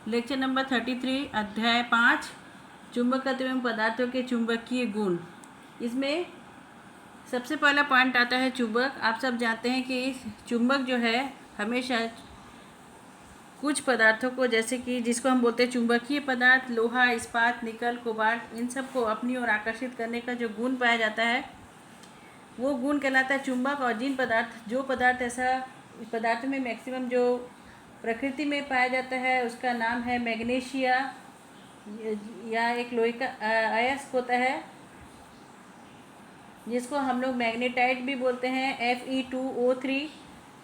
Lecture number 33 अध्याय 5 चुंबकत्व एवं पदार्थों के चुंबकीय गुण। इसमें सबसे पहला पॉइंट आता है चुंबक। आप सब जानते हैं कि चुंबक जो है हमेशा कुछ पदार्थों को, जैसे कि जिसको हम बोलते हैं चुंबकीय पदार्थ, लोहा, इस्पात, निकल, कोबाल्ट, इन सब को अपनी ओर आकर्षित करने का जो गुण पाया जाता है वो गुण कहलाता है चुंबक। और जो पदार्थ ऐसा पदार्थ में मैक्सिमम जो प्रकृति में पाया जाता है उसका नाम है मैग्नीशिया, या एक लोहे का अयस्क होता है जिसको हम लोग मैग्नेटाइट भी बोलते हैं, Fe2O3,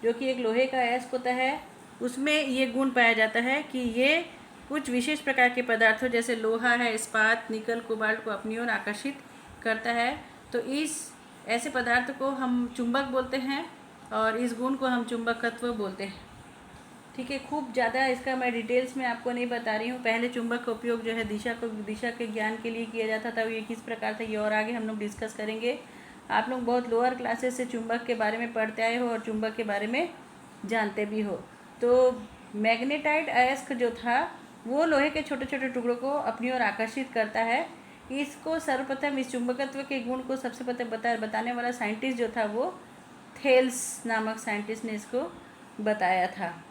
जो कि एक लोहे का अयस्क होता है। उसमें ये गुण पाया जाता है कि ये कुछ विशेष प्रकार के पदार्थों जैसे लोहा है, इस्पात, निकल, कोबाल्ट को अपनी ओर आकर्षित करता है। तो इस ऐसे पदार्थ को हम चुंबक बोलते हैं और इस गुण को हम चुंबकत्व बोलते हैं। ठीक है, खूब ज़्यादा इसका मैं डिटेल्स में आपको नहीं बता रही हूँ। पहले चुंबक का उपयोग जो है दिशा के ज्ञान के लिए किया जाता था, ये किस प्रकार था ये और आगे हम लोग डिस्कस करेंगे। आप लोग बहुत लोअर क्लासेस से चुंबक के बारे में पढ़ते आए हो और चुंबक के बारे में जानते भी हो। तो मैग्नेटाइट अयस्क जो था वो लोहे के छोटे छोटे टुकड़ों को अपनी ओर आकर्षित करता है। इसको सर्वप्रथम इस चुंबकत्व के गुण को सबसे पहले बताने वाला साइंटिस्ट जो था वो थेल्स नामक साइंटिस्ट ने इसको बताया था।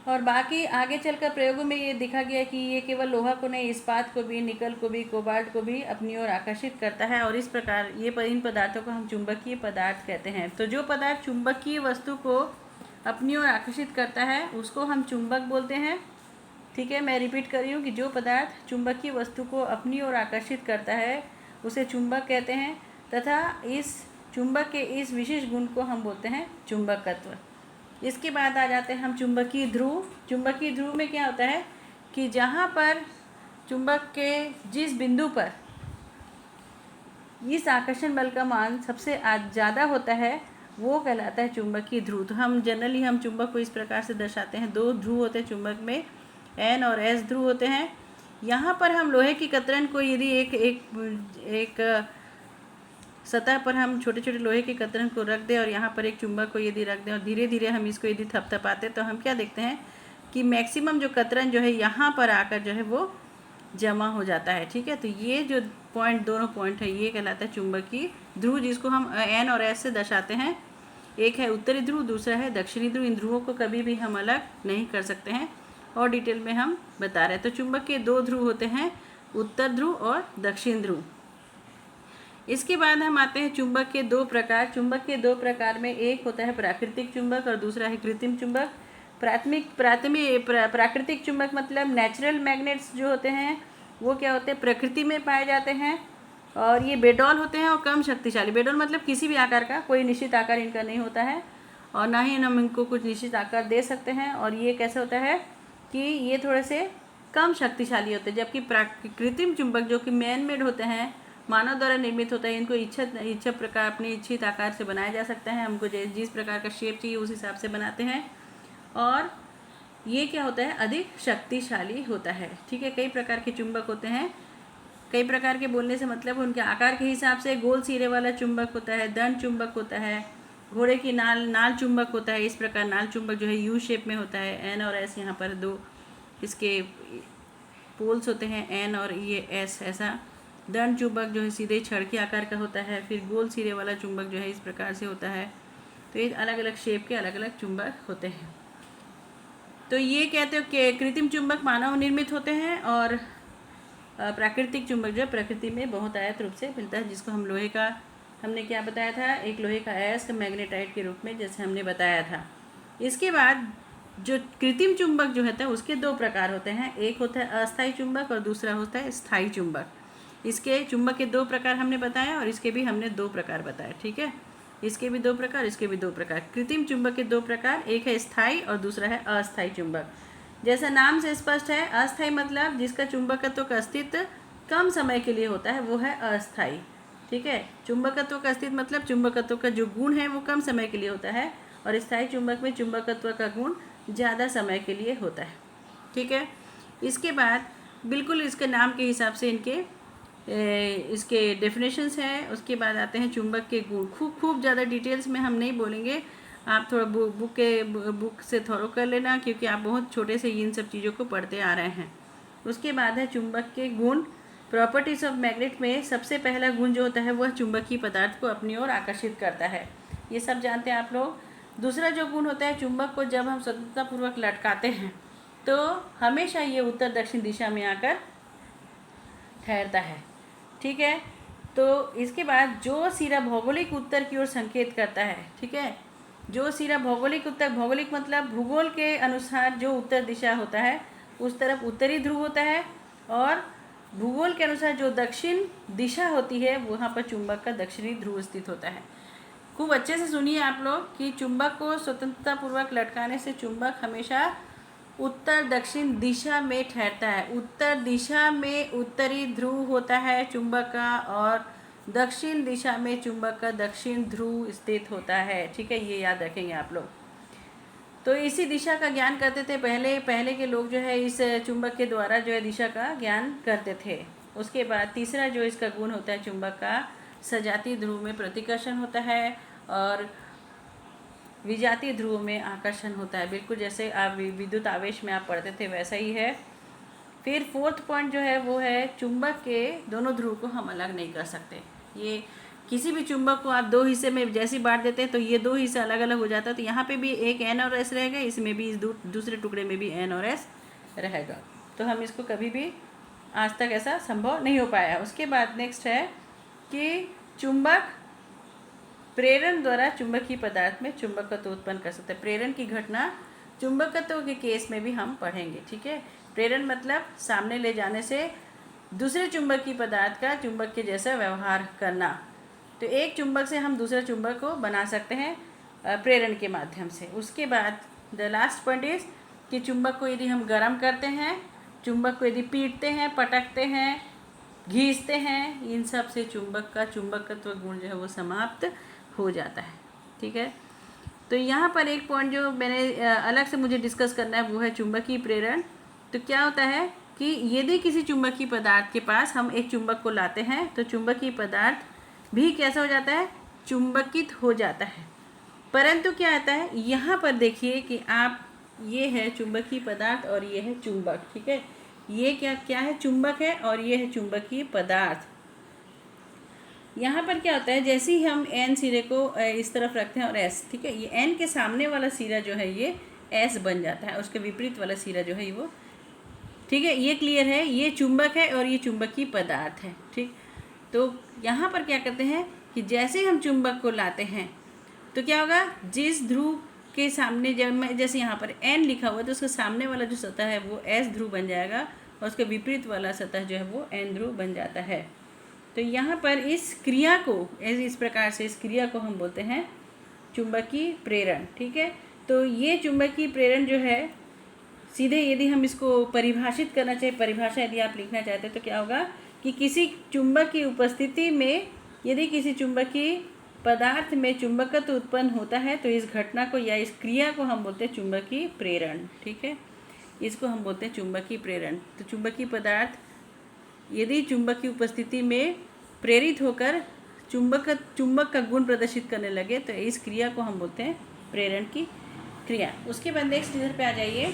और बाकी आगे चलकर प्रयोगों में ये देखा गया कि ये केवल लोहा को नहीं, इस्पात को भी, निकल को भी, कोबाल्ट को भी अपनी ओर आकर्षित करता है। और इस प्रकार इन पदार्थों को हम चुंबकीय पदार्थ कहते हैं। तो जो पदार्थ चुंबकीय वस्तु को अपनी ओर आकर्षित करता है उसको हम चुंबक बोलते हैं। ठीक है, मैं रिपीट कर रही हूँ कि जो पदार्थ चुंबकीय वस्तु को अपनी ओर आकर्षित करता है उसे चुंबक कहते हैं, तथा इस चुंबक के इस विशेष गुण को हम बोलते हैं चुंबकत्व। इसके बाद आ जाते हैं हम चुंबकीय ध्रुव। चुंबकीय ध्रुव में क्या होता है कि जहाँ पर चुंबक के जिस बिंदु पर इस आकर्षण बल का मान सबसे ज़्यादा होता है वो कहलाता है चुंबकीय ध्रुव। तो हम जनरली चुंबक को इस प्रकार से दर्शाते हैं। दो ध्रुव होते हैं चुंबक में, N और S ध्रुव होते हैं। यहाँ पर हम लोहे की कतरन को यदि एक सतह पर हम छोटे छोटे लोहे के कतरन को रख दें और यहाँ पर एक चुंबक को यदि रख दें और धीरे धीरे हम इसको यदि थपथपाते तो हम क्या देखते हैं कि मैक्सिमम जो कतरन जो है यहाँ पर आकर जो है वो जमा हो जाता है। ठीक है, तो ये जो दोनों पॉइंट है ये कहलाता है चुंबकीय ध्रुव, जिसको हम N और S से दर्शाते हैं। एक है उत्तरी ध्रुव, दूसरा है दक्षिणी ध्रुव। इन ध्रुवों को कभी भी हम अलग नहीं कर सकते हैं और डिटेल में हम बता रहे हैं। तो चुंबक के दो ध्रुव होते हैं, उत्तर ध्रुव और दक्षिण ध्रुव। इसके बाद हम आते हैं चुंबक के दो प्रकार। चुंबक के दो प्रकार में एक होता है प्राकृतिक चुंबक और दूसरा है कृत्रिम चुंबक। प्राकृतिक चुंबक मतलब नेचुरल मैग्नेट्स जो होते हैं वो क्या होते हैं, प्रकृति में पाए जाते हैं और ये बेडौल होते हैं और कम शक्तिशाली। बेडौल मतलब किसी भी आकार का, कोई निश्चित आकार इनका नहीं होता है और ना ही हम इनको कुछ निश्चित आकार दे सकते हैं। और ये कैसे होता है कि ये थोड़े से कम शक्तिशाली होते हैं, जबकि कृत्रिम चुंबक जो कि मैन मेड होते हैं, मानव द्वारा निर्मित होता है, इनको इच्छा प्रकार अपने इच्छित आकार से बनाया जा सकता है। हमको जिस प्रकार का शेप चाहिए उस हिसाब से बनाते हैं और ये क्या होता है, अधिक शक्तिशाली होता है। ठीक है, कई प्रकार के चुंबक होते हैं। कई प्रकार के बोलने से मतलब उनके आकार के हिसाब से गोल सिरे वाला चुंबक होता है, दंड चुंबक होता है, घोड़े की नाल चुंबक होता है। इस प्रकार नाल चुंबक जो है यू शेप में होता है। N और S यहाँ पर दो इसके पोल्स होते हैं, N और ये S। ऐसा दंड चुंबक जो है सीधे छड़ के आकार का होता है। फिर गोल सिरे वाला चुंबक जो है इस प्रकार से होता है। तो ये अलग अलग शेप के अलग अलग चुंबक होते हैं। तो ये कहते हो कि कृत्रिम चुंबक मानव निर्मित होते हैं और प्राकृतिक चुंबक जो है प्रकृति में बहुत आयत रूप से मिलता है, जिसको हम लोहे का, हमने क्या बताया था, एक लोहे का अयस्क मैग्नेटाइट के रूप में जैसे हमने बताया था। इसके बाद जो कृत्रिम चुंबक जो होता है उसके दो प्रकार होते हैं। एक होता है अस्थायी चुंबक और दूसरा होता है स्थायी चुंबक। इसके चुंबक के दो प्रकार हमने बताया और इसके भी हमने दो प्रकार बताए। ठीक है, इसके भी दो प्रकार, इसके भी दो प्रकार। कृत्रिम चुंबक के दो प्रकार, एक है स्थायी और दूसरा है अस्थायी चुंबक। जैसा नाम से स्पष्ट है, अस्थायी मतलब जिसका चुंबकत्व का अस्तित्व कम समय के लिए होता है वो है अस्थायी। ठीक है, चुंबकत्व का अस्तित्व मतलब चुंबकत्व का जो गुण है वो कम समय के लिए होता है और स्थायी चुंबक में चुंबकत्व का गुण ज़्यादा समय के लिए होता है। ठीक है, इसके बाद बिल्कुल इसके नाम के हिसाब से इसके डेफिनेशंस हैं। उसके बाद आते हैं चुंबक के गुण। खूब ज़्यादा डिटेल्स में हम नहीं बोलेंगे, आप थोड़ा बुक से थोरो कर लेना, क्योंकि आप बहुत छोटे से इन सब चीज़ों को पढ़ते आ रहे हैं। उसके बाद है चुंबक के गुण। प्रॉपर्टीज़ ऑफ मैग्नेट में सबसे पहला गुण जो होता है वह चुंबकीय पदार्थ को अपनी ओर आकर्षित करता है, ये सब जानते हैं आप लोग। दूसरा जो गुण होता है, चुंबक को जब हम स्वतंत्रतापूर्वक लटकाते हैं तो हमेशा ये उत्तर दक्षिण दिशा में आकर ठहरता है, ठीक है। तो इसके बाद जो सिरा भौगोलिक उत्तर की ओर संकेत करता है, ठीक है, जो सिरा भौगोलिक उत्तर, भौगोलिक मतलब भूगोल के अनुसार जो उत्तर दिशा होता है उस तरफ उत्तरी ध्रुव होता है, और भूगोल के अनुसार जो दक्षिण दिशा होती है वहाँ पर चुंबक का दक्षिणी ध्रुव स्थित होता है। खूब अच्छे से सुनिए आप लोग कि चुंबक को स्वतंत्रतापूर्वक लटकाने से चुंबक हमेशा उत्तर दक्षिण दिशा में ठहरता है। उत्तर दिशा में उत्तरी ध्रुव होता है चुंबक का, और दक्षिण दिशा में चुंबक का दक्षिण ध्रुव स्थित होता है, ठीक है, ये याद रखेंगे आप लोग। तो इसी दिशा का ज्ञान करते थे पहले के लोग, जो है इस चुंबक के द्वारा जो है दिशा का ज्ञान करते थे। उसके बाद तीसरा जो इसका गुण होता है चुंबक का, सजातीय ध्रुव में प्रतिकर्षण होता है और विजातीय ध्रुव में आकर्षण होता है। बिल्कुल जैसे आप विद्युत आवेश में आप पढ़ते थे वैसा ही है। फिर फोर्थ पॉइंट जो है वो है चुंबक के दोनों ध्रुव को हम अलग नहीं कर सकते। ये किसी भी चुंबक को आप दो हिस्से में जैसे बांट देते हैं तो ये दो हिस्से अलग अलग हो जाता है, तो यहाँ पे भी एक एन और एस रहेगा, इसमें भी इस दूसरे टुकड़े में भी एन और एस रहेगा। तो हम इसको कभी भी आज तक ऐसा संभव नहीं हो पाया। उसके बाद नेक्स्ट है कि चुंबक प्रेरण द्वारा चुंबकीय पदार्थ में चुंबकत्व उत्पन्न कर सकते हैं। प्रेरण की घटना चुंबकत्व के केस में भी हम पढ़ेंगे, ठीक है। प्रेरण मतलब सामने ले जाने से दूसरे चुंबकीय पदार्थ का चुंबक के जैसा व्यवहार करना। तो एक चुंबक से हम दूसरे चुंबक को बना सकते हैं प्रेरण के माध्यम से। उसके बाद द लास्ट पॉइंट इज कि चुंबक को यदि हम गर्म करते हैं, चुंबक को यदि पीटते हैं, पटकते हैं, घींचते हैं, इन सब से चुंबक का चुंबकत्व गुण जो है वो समाप्त हो जाता है, ठीक है। तो यहाँ पर एक पॉइंट जो मैंने अलग से मुझे डिस्कस करना है वो है चुंबकीय प्रेरण। तो क्या होता है कि यदि किसी चुंबकीय पदार्थ के पास हम एक चुंबक को लाते हैं तो चुंबकीय पदार्थ भी कैसा हो जाता है, चुंबकित हो जाता है। परंतु क्या आता है यहाँ पर देखिए कि आप, ये है चुंबकीय पदार्थ और ये है चुंबक, ठीक है। ये क्या है, चुंबक है और ये है चुंबकीय पदार्थ। यहाँ पर क्या होता है, जैसे ही हम एन सिरे को इस तरफ रखते हैं और एस, ठीक है, ये एन के सामने वाला सिरा जो है ये एस बन जाता है, उसके विपरीत वाला सिरा जो है वो, ठीक है, ये क्लियर है। ये चुंबक है और ये चुंबकीय पदार्थ है, ठीक। तो यहाँ पर क्या करते हैं कि जैसे ही हम चुंबक को लाते हैं तो क्या होगा, जिस ध्रुव के सामने, जैसे यहाँ पर एन लिखा हुआ है तो उसके सामने वाला जो सतह है वो एस ध्रुव बन जाएगा और उसके विपरीत वाला सतह जो है वो एन ध्रुव बन जाता है। तो यहाँ पर इस क्रिया को, इस प्रकार से इस क्रिया को हम बोलते हैं चुंबकीय प्रेरण, ठीक है। तो ये चुंबकीय प्रेरण जो है, सीधे यदि हम इसको परिभाषित करना चाहे, परिभाषा यदि आप लिखना चाहते हैं तो क्या होगा कि किसी चुंबक की उपस्थिति में यदि किसी चुंबकीय पदार्थ में चुंबकत्व उत्पन्न होता है तो इस घटना को या इस क्रिया को हम बोलते हैं चुंबकीय प्रेरण, ठीक है। इसको हम बोलते हैं चुंबकीय प्रेरण। तो चुंबकीय पदार्थ यदि चुंबक की उपस्थिति में प्रेरित होकर चुंबक का गुण प्रदर्शित करने लगे तो इस क्रिया को हम बोलते हैं प्रेरण की क्रिया। उसके बाद नेक्स्ट इधर पे आ जाइए,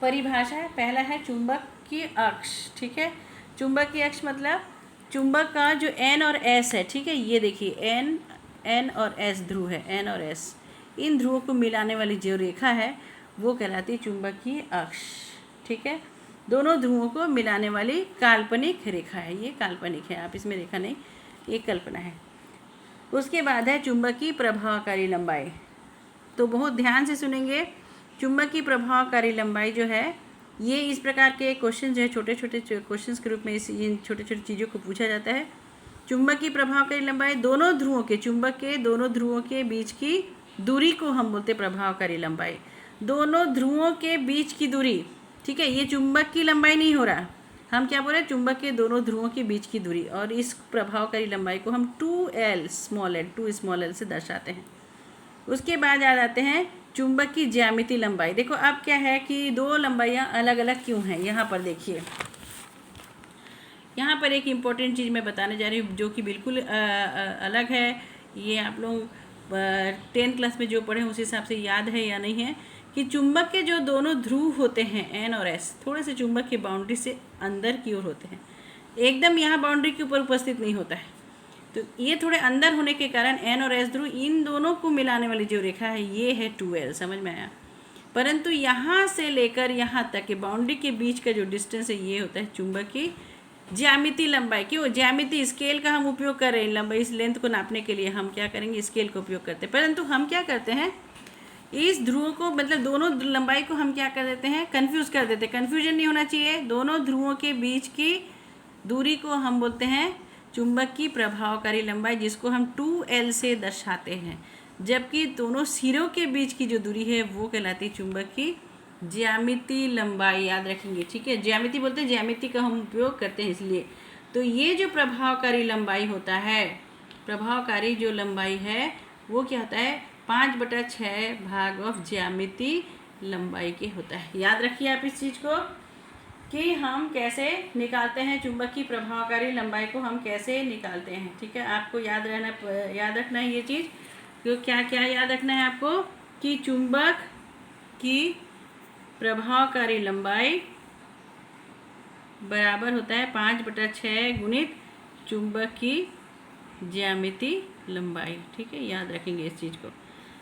परिभाषा है। पहला है चुंबक की अक्ष, ठीक है। चुंबक की अक्ष मतलब चुंबक का जो एन और एस है, ठीक है, ये देखिए एन और एस ध्रुव है, एन और एस, इन ध्रुवों को मिलाने वाली जो रेखा है वो कहलाती है चुंबक की अक्ष, ठीक है। दोनों ध्रुवों को मिलाने वाली काल्पनिक रेखा है, ये काल्पनिक है, आप इसमें रेखा नहीं, ये कल्पना है। उसके बाद है चुंबक की प्रभावकारी लंबाई। तो बहुत ध्यान से सुनेंगे, चुंबक की प्रभावकारी लंबाई जो है ये इस प्रकार के क्वेश्चन जो है छोटे छोटे क्वेश्चंस के रूप में इन छोटे छोटे चीज़ों को पूछा जाता है। चुंबक की प्रभावकारी लंबाई दोनों ध्रुवों के, चुंबक के दोनों ध्रुवों के बीच की दूरी को हम बोलते हैं प्रभावकारी लंबाई। दोनों ध्रुवों के बीच की दूरी, ठीक है, ये चुंबक की लंबाई नहीं हो रहा, हम क्या बोल रहे हैं, चुंबक के दोनों ध्रुवों के बीच की दूरी, और इस प्रभावकारी लंबाई को हम 2l स्मॉल l से दर्शाते हैं। उसके बाद आ जाते हैं चुंबक की ज्यामितीय लंबाई। देखो अब क्या है कि दो लंबाइयाँ अलग अलग क्यों हैं, यहाँ पर देखिए, यहाँ पर एक इम्पोर्टेंट चीज़ मैं बताने जा रही हूँ जो कि बिल्कुल अलग है। ये आप लोग 10th क्लास में जो पढ़े उस हिसाब से याद है या नहीं है कि चुंबक के जो दोनों ध्रुव होते हैं एन और एस थोड़े से चुंबक की बाउंड्री से अंदर की ओर होते हैं, एकदम यहाँ बाउंड्री के ऊपर उपस्थित नहीं होता है। तो ये थोड़े अंदर होने के कारण एन और एस ध्रुव इन दोनों को मिलाने वाली जो रेखा है ये है 2L, समझ में आया। परंतु यहाँ से लेकर यहाँ तक के बाउंड्री के बीच का जो डिस्टेंस है ये होता है चुंबक की ज्यामितीय लंबाई। क्यों ज्यामितीय स्केल का हम उपयोग कर रहे हैं, लंबाई इस लेंथ को नापने के लिए हम क्या करेंगे स्केल का उपयोग करते हैं। परंतु हम क्या करते हैं इस ध्रुवों को मतलब दोनों लंबाई को हम क्या कर देते हैं कंफ्यूज कर देते हैं। कन्फ्यूजन नहीं होना चाहिए। दोनों ध्रुवों के बीच की दूरी को हम बोलते हैं चुंबक की प्रभावकारी लंबाई, जिसको हम 2L से दर्शाते हैं। जबकि दोनों सिरों के बीच की जो दूरी है वो कहलाती है चुंबक की ज्यामितीय लंबाई, याद रखेंगे, ठीक है। ज्यामिति बोलते हैं, ज्यामिति का हम उपयोग करते हैं इसलिए। तो ये जो प्रभावकारी लंबाई होता है, प्रभावकारी जो लंबाई है वो क्या होता है 5/6 भाग ऑफ ज्यामितीय लंबाई के होता है। याद रखिए आप इस चीज़ को कि हम कैसे निकालते हैं चुंबक की प्रभावकारी लंबाई को, हम कैसे निकालते हैं, ठीक है। आपको याद रखना है ये चीज़। तो क्या क्या याद रखना है आपको कि चुंबक की प्रभावकारी लंबाई बराबर होता है 5/6 गुणित चुंबक की ज्यामितीय लंबाई, ठीक है। याद रखेंगे इस चीज़ को।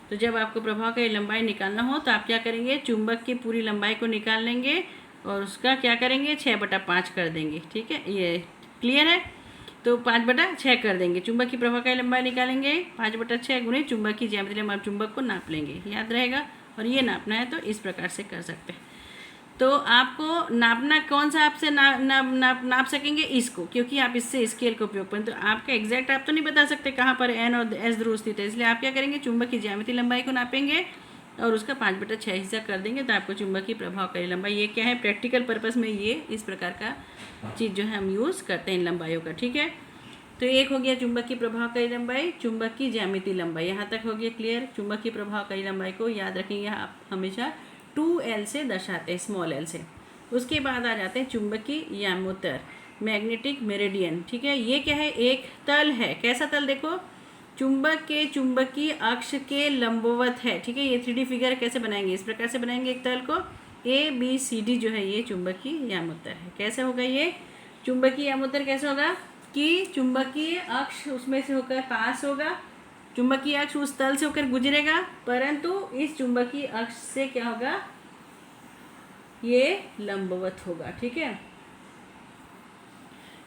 तो जब आपको प्रभावकारी लंबाई निकालना हो तो आप क्या करेंगे चुंबक की पूरी लंबाई को निकाल लेंगे और उसका क्या करेंगे 6/5 कर देंगे, ठीक है। ये क्लियर है। तो 5/6 कर देंगे, चुंबक की प्रभावकारी लंबाई निकालेंगे 5/6 गुणित चुंबक की ज्यामितीय लंबाई, चुंबक को नाप लेंगे, याद रहेगा। और ये नापना है तो इस प्रकार से कर सकते हैं। तो आपको नापना कौन सा आपसे नाप सकेंगे इसको, क्योंकि आप इससे स्केल का उपयोग करें। तो आपका एग्जैक्ट आप तो नहीं बता सकते कहाँ पर एन और एस ध्रुव स्थित है, इसलिए आप क्या करेंगे चुंबक की ज्यामितीय लंबाई को नापेंगे और उसका 5/6 हिस्सा कर देंगे तो आपको चुंबक की प्रभावकारी लंबाई। ये क्या है प्रैक्टिकल पर्पस में ये इस प्रकार का चीज़ जो है हम यूज़ करते हैं इन लंबाइयों का, ठीक है। तो एक हो गया चुंबक की प्रभावकारी लंबाई, चुंबक की ज्यामितीय लंबाई, यहाँ तक हो गया क्लियर। चुंबक की प्रभावकारी लंबाई को याद रखेंगे आप हमेशा 2L से दर्शाते हैं, स्मॉल l से। उसके बाद आ जाते हैं चुंबक की यामोत्तर, मैग्नेटिक मेरिडियन, ठीक है। ये क्या है एक तल है, कैसा तल देखो चुंबक के चुंबकीय अक्ष के लंबवत है, ठीक है। ये 3D फिगर कैसे बनाएंगे इस प्रकार से बनाएंगे एक तल को ABCD जो है ये चुंबकीय यामोत्तर है। कैसे होगा ये चुंबकीय यामोत्तर कैसे होगा कि चुंबकीय अक्ष उसमें से होकर पास होगा, चुंबकीय अक्ष उस तल से होकर गुजरेगा, परंतु इस चुंबकीय अक्ष से क्या होगा ये लंबवत होगा, ठीक है।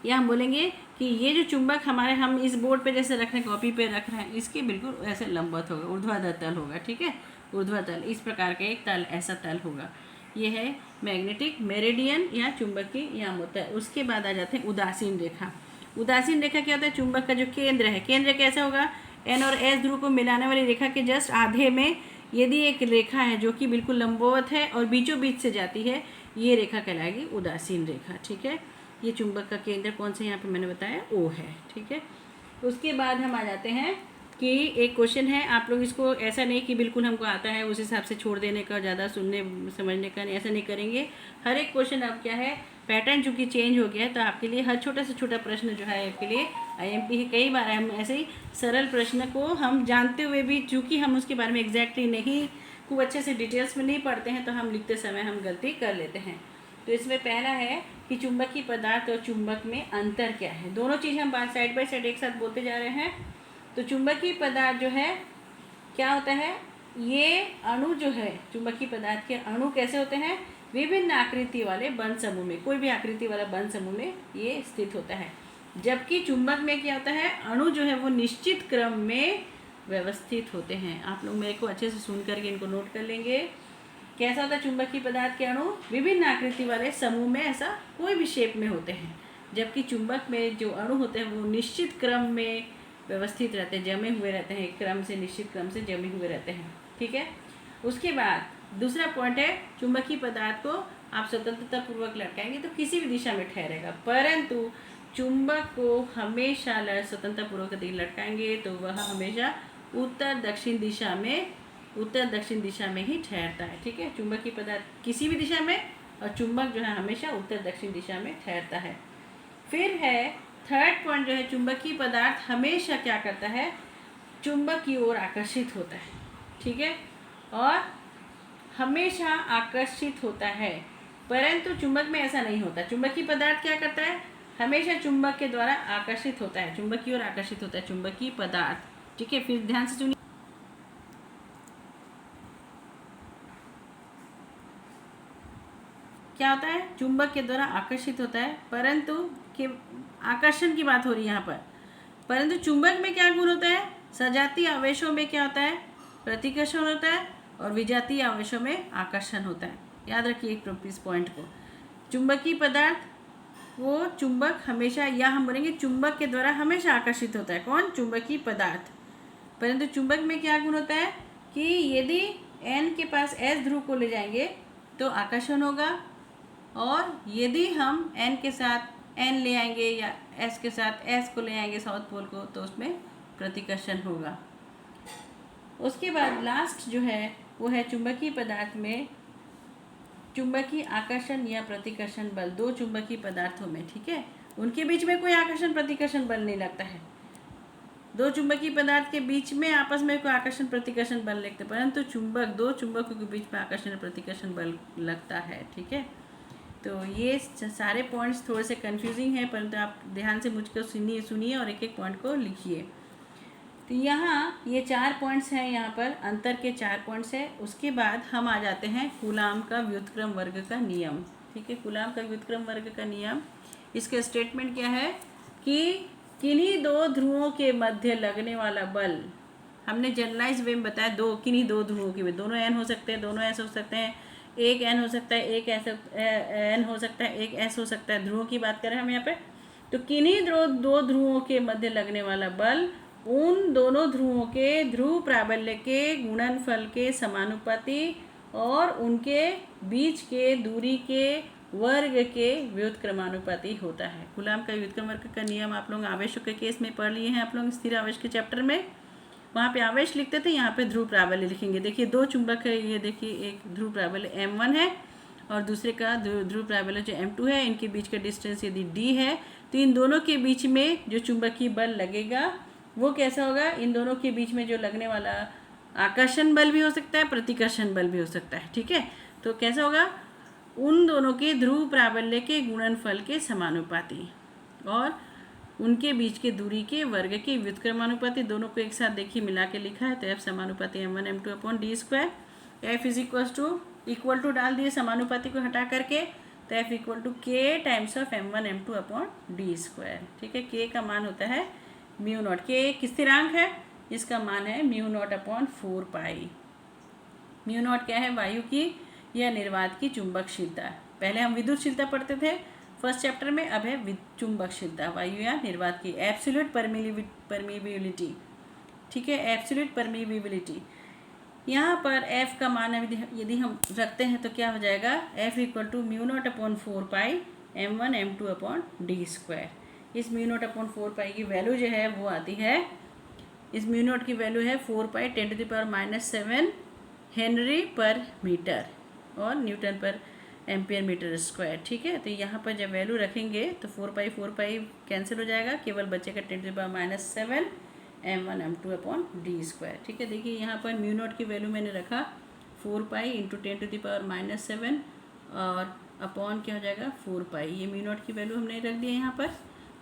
या हम बोलेंगे कि ये जो चुंबक हमारे हम इस बोर्ड पे जैसे रख रहे हैं कॉपी पे रख रहे हैं इसके बिल्कुल ऐसे लंबवत होगा, ऊर्ध्वाधर तल होगा, ठीक है। ऊर्ध्वाधर इस प्रकार का एक तल ऐसा तल होगा। ये है मैग्नेटिक मेरिडियन या चुंबकीय यामोत्तर। उसके बाद आ जाते हैं उदासीन रेखा। उदासीन रेखा क्या होता है चुंबक का जो केंद्र है, केंद्र कैसा होगा एन और एस ध्रुव को मिलाने वाली रेखा के जस्ट आधे में यदि एक रेखा है जो कि बिल्कुल लंबवत है और बीचों बीच से जाती है, ये रेखा कहलाएगी उदासीन रेखा, ठीक है। ये चुंबक का केंद्र कौन सा यहाँ पे मैंने बताया O है, ठीक है। उसके बाद हम आ जाते हैं कि एक क्वेश्चन है, आप लोग इसको ऐसा नहीं कि बिल्कुल हमको आता है उस हिसाब से छोड़ देने का, ज़्यादा सुनने समझने का ऐसा नहीं करेंगे। हर एक क्वेश्चन अब क्या है पैटर्न चूँकि चेंज हो गया है तो आपके लिए हर छोटा से छोटा प्रश्न जो है आपके लिए IMP है। कई बार हम ऐसे ही सरल प्रश्न को हम जानते हुए भी चूँकि हम उसके बारे में एग्जैक्टली नहीं खूब अच्छे से डिटेल्स में नहीं पढ़ते हैं तो हम लिखते समय हम गलती कर लेते हैं। तो इसमें पहला है कि चुंबकीय पदार्थ और चुंबक में अंतर क्या है। दोनों चीज़ हम साइड बाय साइड एक साथ बोलते जा रहे हैं। तो चुंबकीय पदार्थ जो है क्या होता है, ये अणु जो है चुंबकीय पदार्थ के अणु कैसे होते हैं विभिन्न आकृति वाले बंध समूह में, कोई भी आकृति वाला बंध समूह में ये स्थित होता है। जबकि चुंबक में क्या होता है अणु जो है वो निश्चित क्रम में व्यवस्थित होते हैं। आप लोग मेरे को अच्छे से सुन करके इनको नोट कर लेंगे। कैसा होता है चुंबकीय पदार्थ के अणु विभिन्न आकृति वाले समूह में ऐसा कोई भी शेप में होते हैं, जबकि चुंबक में जो अणु होते हैं वो निश्चित क्रम में व्यवस्थित रहते हैं, जमे हुए रहते हैं, क्रम से निश्चित क्रम से जमे हुए रहते हैं, ठीक है। उसके बाद दूसरा पॉइंट है चुंबकीय पदार्थ को आप स्वतंत्रता पूर्वक लटकाएंगे तो किसी भी दिशा में ठहरेगा, परंतु चुंबक को हमेशा स्वतंत्रता पूर्वक लटकाएंगे तो वह हमेशा उत्तर दक्षिण दिशा में ही ठहरता है, ठीक है। चुंबकीय पदार्थ किसी भी दिशा में और चुंबक जो है हमेशा उत्तर दक्षिण दिशा में ठहरता है। फिर है थर्ड पॉइंट जो है चुंबकीय पदार्थ हमेशा क्या करता है चुंबक की ओर आकर्षित होता है, ठीक है, और हमेशा आकर्षित होता है। परंतु चुंबक में ऐसा नहीं होता। चुंबकीय पदार्थ क्या करता है? हमेशा चुंबक के द्वारा आकर्षित होता है, चुंबक की ओर आकर्षित होता है चुंबकीय पदार्थ, ठीक है। फिर ध्यान से सुनिए, क्या होता है? चुंबक के द्वारा आकर्षित होता है, परंतु के आकर्षण की बात हो रही है यहाँ पर। परंतु चुंबक में क्या गुण होता है? सजातीय आवेशों में क्या होता है? प्रतिकर्षण होता है, और विजातीय आवेशों में आकर्षण होता है। याद रखिए इस पॉइंट को। चुंबकीय पदार्थ वो चुंबक हमेशा, या हम बोलेंगे चुंबक के द्वारा हमेशा आकर्षित होता है। कौन? चुंबकीय पदार्थ। परंतु चुंबक में क्या गुण होता है कि यदि N के पास S ध्रुव को ले जाएंगे तो आकर्षण होगा, और यदि हम N के साथ N ले आएंगे या S के साथ S को ले आएंगे साउथ पोल को, तो उसमें प्रतिकर्षण होगा। उसके बाद लास्ट जो है वो है चुंबकीय पदार्थ में चुंबकीय आकर्षण या प्रतिकर्षण बल। दो चुंबकीय पदार्थों में, ठीक है, उनके बीच में कोई आकर्षण प्रतिकर्षण बल नहीं लगता है। दो चुंबकीय पदार्थ के बीच में आपस में कोई आकर्षण प्रतिकर्षण बल लगते, परंतु दो चुंबकों के बीच में आकर्षण प्रतिकर्षण बल लगता है, ठीक है। तो ये सारे पॉइंट्स थोड़े से कंफ्यूजिंग हैं, परंतु आप ध्यान से मुझको सुनिए और एक एक पॉइंट को लिखिए। तो यहाँ ये 4 पॉइंट्स हैं, यहाँ पर अंतर के 4 पॉइंट्स हैं। उसके बाद हम आ जाते हैं कूलाम का व्युत्क्रम वर्ग का नियम, ठीक है। कूलाम का व्युत्क्रम वर्ग का नियम, इसका स्टेटमेंट क्या है कि किन्हीं दो ध्रुवों के मध्य लगने वाला बल, हमने जनरलाइज वे में बताया, किन्हीं दो ध्रुवों के, दोनों एन हो सकते हैं, दोनों एस हो सकते हैं, एक एन हो सकता है, एक एन हो सकता है, एक एस हो सकता है। ध्रुवों की बात करें हम यहाँ पे, तो किन्हीं दो ध्रुवों के मध्य लगने वाला बल उन दोनों ध्रुवों के ध्रुव प्राबल्य के गुणनफल के समानुपाती और उनके बीच के दूरी के वर्ग के व्युत्क्रमानुपाती होता है। कूलाम का व्युत्क्रम वर्ग का नियम आप लोग आवेशों के केस में पढ़ लिए हैं, आप लोग स्थिर आवेश के चैप्टर में। वहाँ पे आवेश लिखते थे, यहाँ पे ध्रुव प्राबल्य लिखेंगे। देखिए दो चुंबक है, ये देखिए एक ध्रुव प्राबल्य M1 है और दूसरे का ध्रुव प्राबल्य जो M2 है। इनके बीच का डिस्टेंस यदि D है तो इन दोनों के बीच में जो चुंबकीय बल लगेगा वो कैसा होगा? इन दोनों के बीच में जो लगने वाला आकर्षण बल भी हो सकता है, प्रतिकर्षण बल भी हो सकता है, ठीक है। तो कैसा होगा? उन दोनों के ध्रुव प्राबल्य के गुणनफल के समानुपाती और उनके बीच के दूरी के वर्ग के व्युत्क्रमानुपाती। दोनों को एक साथ देखिए मिला के लिखा है, तो F समानुपाती M1 M2 upon D square. F equal to डाल दिए समानुपाती को हटा करके, तो F equal to K times of M1 M2 upon D square, ठीक है। K का मान होता है म्यू नॉट। K एक स्थिरांक है, इसका मान है म्यू नॉट अपॉन 4 पाई। म्यू नॉट क्या है? वायु की या निर्वात की चुंबकशीलता। पहले हम विद्युतशीलता पढ़ते थे फर्स्ट चैप्टर में, अब है चुंबकशीलता, वायु या निर्वात की। एब्सोल्यूट परमीबिलिटी, ठीक है, एब्सोल्यूट परमीबिलिटी। यहाँ पर F का मान यदि हम रखते हैं तो क्या हो जाएगा? F equal to mu naught upon 4 pi M1 M2 upon D square. इस म्यू नॉट अपॉन 4 पाई की वैल्यू जो है वो आती है, इस म्यू नॉट की वैल्यू है 4 पाई 10⁻⁻7 हेनरी पर मीटर और न्यूटन पर एम्पियर मीटर स्क्वायर, ठीक है। तो यहाँ पर जब वैल्यू रखेंगे तो 4 पाई कैंसिल हो जाएगा, केवल बचेगा 10⁻⁻7 M1 M2 upon D square, ठीक है। देखिए यहाँ पर म्यू नॉट की वैल्यू मैंने रखा 4 पाई इंटू 10⁻⁻7 और अपॉन क्या हो जाएगा 4 पाई। ये म्यू नॉट की वैल्यू हमने रख दिया यहाँ पर,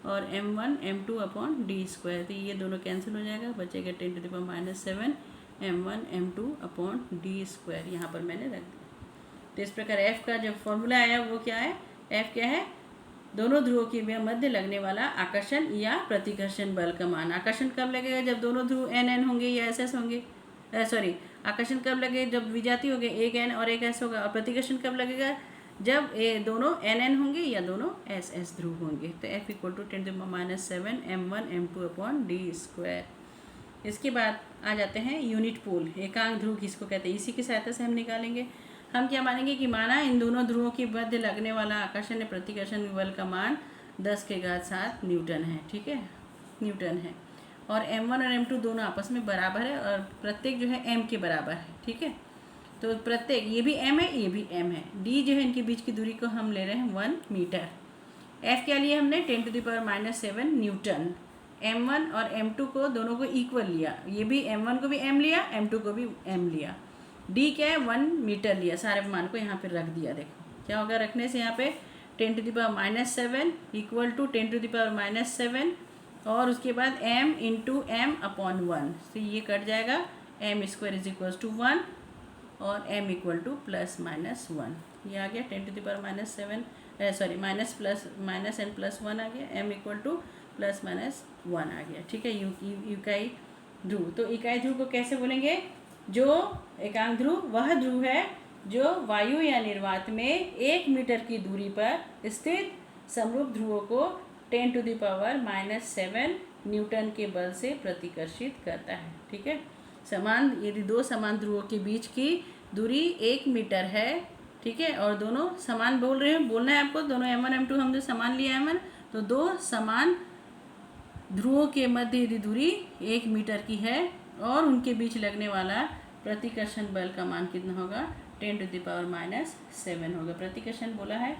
और M1 M2 upon D square, तो ये दोनों कैंसिल हो जाएगा, बचेगा 10⁻⁻7 M1 M2 upon D square, यहाँ पर मैंने रख दिया। तो इस प्रकार F का जो फॉर्मूला आया वो क्या है? F क्या है? दोनों ध्रुवों के मध्य लगने वाला आकर्षण या प्रतिकर्षण बल का मान। आकर्षण कब लगेगा? जब दोनों ध्रुव N होंगे या SS होंगे, सॉरी, आकर्षण कब लगेगा? जब विजाती होंगे, एक N और एक S होगा। और प्रतिकर्षण कब लगेगा? जब दोनों NN होंगे या दोनों SS ध्रुव होंगे। तो F equal to 10⁻⁷ M1 M2 upon D square. इसके बाद आ जाते हैं यूनिट पोल, एकांक ध्रुव किसको कहते हैं, इसी की सहायता से हम निकालेंगे। हम क्या मानेंगे कि माना इन दोनों ध्रुवों के मध्य लगने वाला आकर्षण या प्रतिकर्षण बल का मान 10⁻7 न्यूटन है, ठीक है, न्यूटन है। और M1 और M2 दोनों आपस में बराबर है और प्रत्येक जो है M के बराबर है, ठीक है। तो प्रत्येक, ये भी M है, ये भी M है। D जो है इनके बीच की दूरी को हम ले रहे हैं 1 मीटर। F क्या लिए हमने? 10⁻⁷ न्यूटन। m1 और m2 को दोनों को इक्वल लिया, ये भी m1 को भी m लिया, m2 को भी m लिया। d क्या है 1 मीटर लिया, सारे मान को यहाँ पे रख दिया। देखो क्या होगा रखने से यहाँ पे 10⁻⁻7 इक्वल टू 10⁻⁻7 और उसके बाद m इंटू एम अपॉन 1, तो ये कट जाएगा, m square is equal to 1 और m इक्वल टू +-1, ये आ गया 10⁻⁻7 sorry minus plus minus n plus 1 आ गया, m इक्वल टू +-1 आ गया। ठीक है, इकाई ध्रुव। तो इकाई ध्रुव को कैसे बोलेंगे? जो एकांक ध्रुव वह ध्रुव है जो वायु या निर्वात में 1 मीटर की दूरी पर स्थित समरूप ध्रुवों को 10⁻⁻7 न्यूटन के बल से प्रतिकर्षित करता है। ठीक है, यदि दो समान ध्रुवों के बीच की दूरी 1 मीटर है, ठीक है, और दोनों समान बोलना है आपको, दोनों m1 m2 हम जो समान लिया m1, तो दो समान ध्रुवों के मध्य यदि दूरी 1 मीटर की है और उनके बीच लगने वाला प्रतिकर्षण बल का मान कितना होगा? 10⁻⁻7 होगा। प्रतिकर्षण बोला है